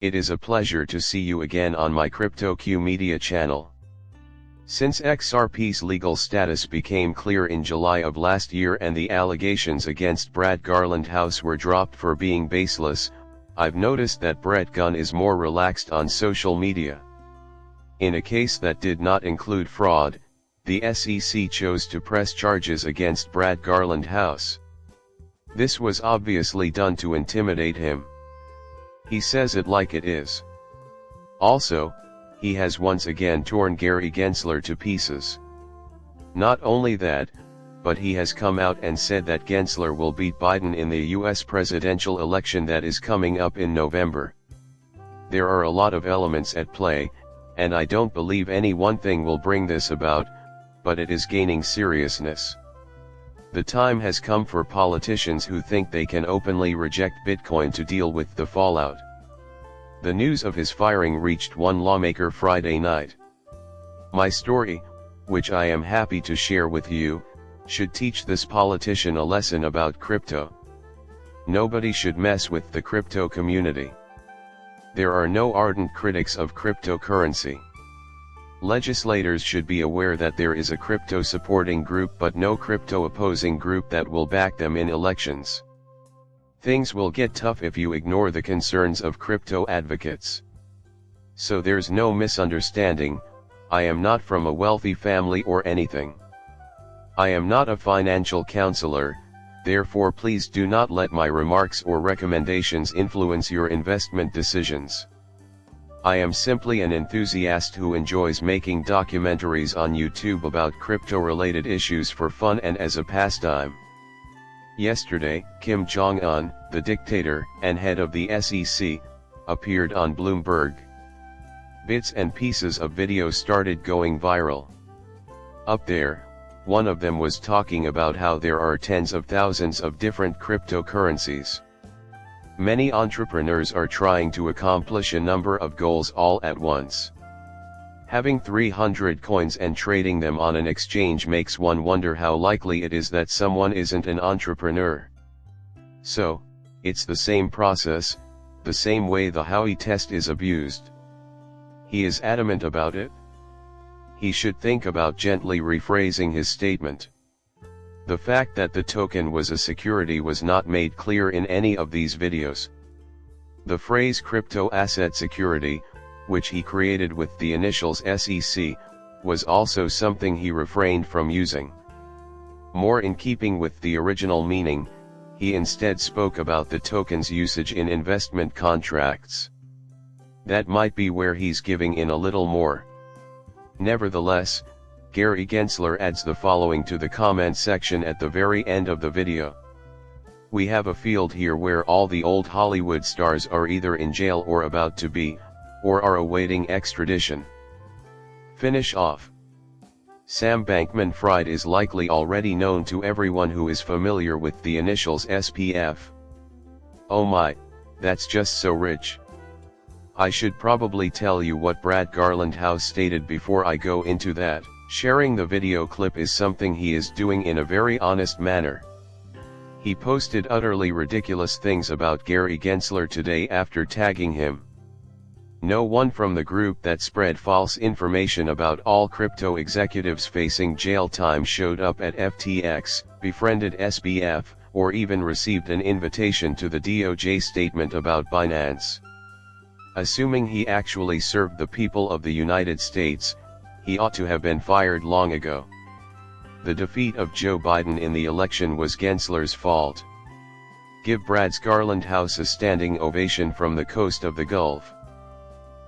It is a pleasure to see you again on my CryptoQ Media channel. Since XRP's legal status became clear in July of last year and the allegations against Brad Garland House were dropped for being baseless, I've noticed that Brett Gunn is more relaxed on social media. In a case that did not include fraud, the SEC chose to press charges against Brad Garland House. This was obviously done to intimidate him. He says it like it is. Also, he has once again torn Gary Gensler to pieces. Not only that, but he has come out and said that Gensler will beat Biden in the US presidential election that is coming up in November. There are a lot of elements at play, and I don't believe any one thing will bring this about, but it is gaining seriousness. The time has come for politicians who think they can openly reject Bitcoin to deal with the fallout. The news of his firing reached one lawmaker Friday night. My story, which I am happy to share with you, should teach this politician a lesson about crypto. Nobody should mess with the crypto community. There are no ardent critics of cryptocurrency. Legislators should be aware that there is a crypto supporting group but no crypto opposing group that will back them in elections. Things will get tough if you ignore the concerns of crypto advocates. So there's no misunderstanding, I am not from a wealthy family or anything. I am not a financial counselor, therefore please do not let my remarks or recommendations influence your investment decisions. I am simply an enthusiast who enjoys making documentaries on YouTube about crypto-related issues for fun and as a pastime. Yesterday, Kim Jong-un, the dictator and head of the SEC, appeared on Bloomberg. Bits and pieces of video started going viral. Up there, one of them was talking about how there are tens of thousands of different cryptocurrencies. Many entrepreneurs are trying to accomplish a number of goals all at once. Having 300 coins and trading them on an exchange makes one wonder how likely it is that someone isn't an entrepreneur. So, it's the same process, the same way the Howey test is abused. He is adamant about it. He should think about gently rephrasing his statement. The fact that the token was a security was not made clear in any of these videos. The phrase crypto asset security, which he created with the initials SEC, was also something he refrained from using. More in keeping with the original meaning, he instead spoke about the token's usage in investment contracts. That might be where he's giving in a little more. Nevertheless, Gary Gensler adds the following to the comment section at the very end of the video. We have a field here where all the old Hollywood stars are either in jail or about to be, or are awaiting extradition. Finish off. Sam Bankman-Fried is likely already known to everyone who is familiar with the initials SPF. Oh my, that's just so rich. I should probably tell you what Brad Garland House stated before I go into that. Sharing the video clip is something he is doing in a very honest manner. He posted utterly ridiculous things about Gary Gensler today after tagging him. No one from the group that spread false information about all crypto executives facing jail time showed up at FTX, befriended SBF, or even received an invitation to the DOJ statement about Binance. Assuming he actually served the people of the United States, he ought to have been fired long ago. The defeat of Joe Biden in the election was Gensler's fault. Give Brad's Garland House a standing ovation from the coast of the Gulf.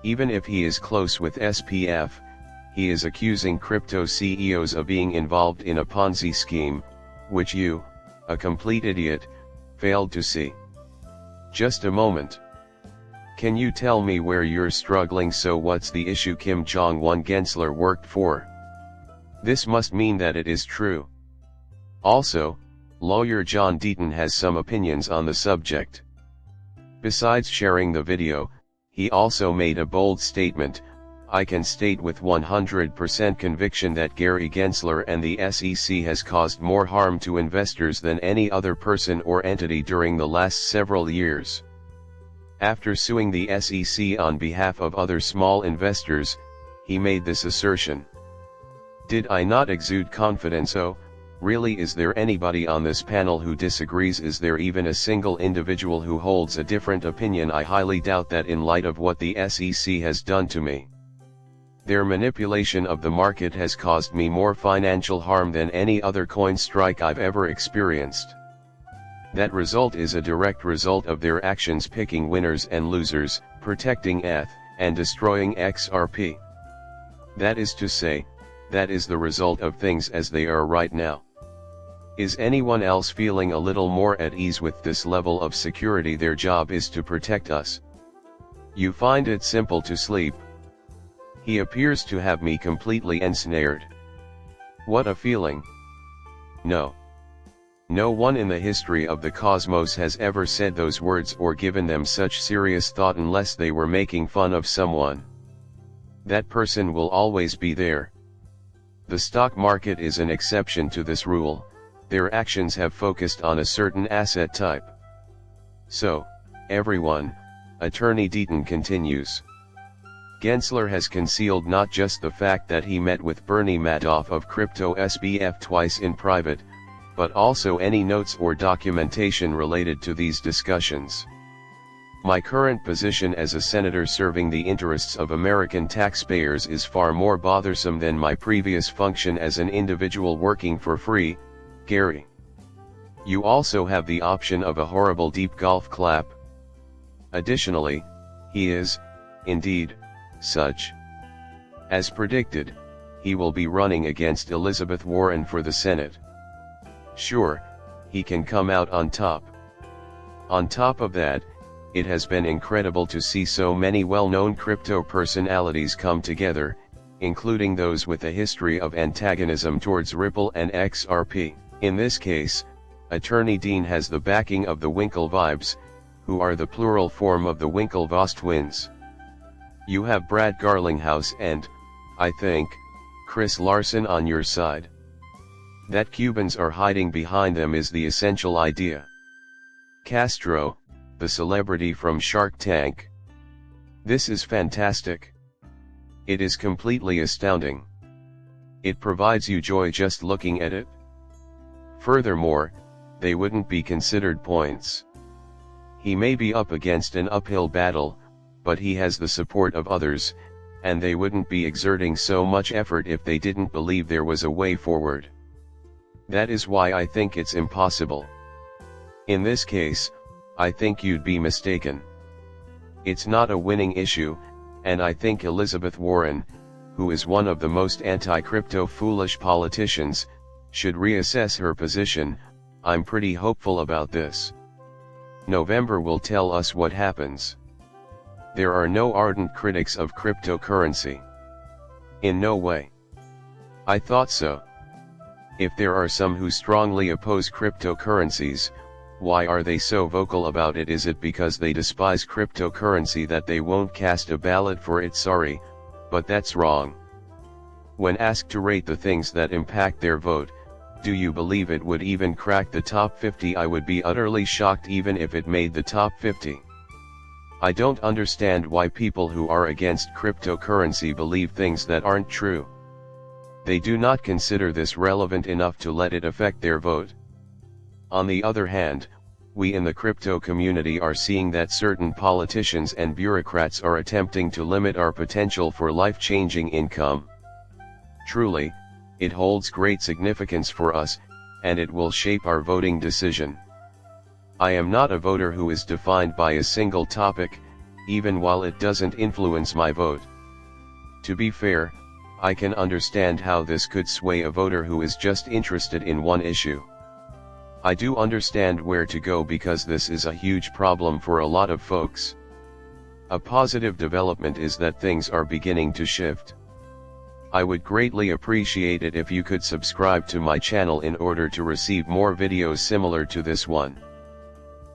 Even if he is close with SPF, he is accusing crypto CEOs of being involved in a Ponzi scheme, which you, a complete idiot, failed to see. Just a moment. Can you tell me where you're struggling? So what's the issue? Kim Jong-un Gensler worked for? This must mean that it is true. Also, lawyer John Deaton has some opinions on the subject. Besides sharing the video, he also made a bold statement. I can state with 100% conviction that Gary Gensler and the SEC has caused more harm to investors than any other person or entity during the last several years. After suing the SEC on behalf of other small investors, he made this assertion. Did I not exude confidence? Oh, really? Is there anybody on this panel who disagrees? Is there even a single individual who holds a different opinion? I highly doubt that in light of what the SEC has done to me. Their manipulation of the market has caused me more financial harm than any other coin strike I've ever experienced. That result is a direct result of their actions, picking winners and losers, protecting ETH, and destroying XRP. That is to say, that is the result of things as they are right now. Is anyone else feeling a little more at ease with this level of security? Their job is to protect us. You find it simple to sleep. He appears to have me completely ensnared. What a feeling. No. No one in the history of the cosmos has ever said those words or given them such serious thought unless they were making fun of someone. That person will always be there. The stock market is an exception to this rule. Their actions have focused on a certain asset type. So, everyone, Attorney Deaton continues. Gensler has concealed not just the fact that he met with Bernie Madoff of Crypto SBF twice in private, but also any notes or documentation related to these discussions. My current position as a senator serving the interests of American taxpayers is far more bothersome than my previous function as an individual working for free, Gary. You also have the option of a horrible deep golf clap. Additionally, he is, indeed, such. As predicted, he will be running against Elizabeth Warren for the Senate. Sure, he can come out on top. On top of that, it has been incredible to see so many well-known crypto personalities come together, including those with a history of antagonism towards Ripple and XRP. In this case, Attorney Dean has the backing of the Winklevies, who are the plural form of the Winklevoss twins. You have Brad Garlinghouse and, I think, Chris Larson on your side. That Cubans are hiding behind them is the essential idea. Castro, the celebrity from Shark Tank. This is fantastic. It is completely astounding. It provides you joy just looking at it. Furthermore, they wouldn't be considered points. He may be up against an uphill battle, but he has the support of others, and they wouldn't be exerting so much effort if they didn't believe there was a way forward. That is why I think it's impossible. In this case, I think you'd be mistaken. It's not a winning issue, and I think Elizabeth Warren, who is one of the most anti-crypto foolish politicians, should reassess her position. I'm pretty hopeful about this. November will tell us what happens. There are no ardent critics of cryptocurrency. In no way. I thought so. If there are some who strongly oppose cryptocurrencies, why are they so vocal about it? Is it because they despise cryptocurrency that they won't cast a ballot for it? Sorry, but that's wrong. When asked to rate the things that impact their vote, do you believe it would even crack the top 50? I would be utterly shocked even if it made the top 50. I don't understand why people who are against cryptocurrency believe things that aren't true. They do not consider this relevant enough to let it affect their vote. On the other hand, we in the crypto community are seeing that certain politicians and bureaucrats are attempting to limit our potential for life-changing income. Truly, it holds great significance for us, and it will shape our voting decision. I am not a voter who is defined by a single topic, even while it doesn't influence my vote. To be fair, I can understand how this could sway a voter who is just interested in one issue. I do understand where to go because this is a huge problem for a lot of folks. A positive development is that things are beginning to shift. I would greatly appreciate it if you could subscribe to my channel in order to receive more videos similar to this one.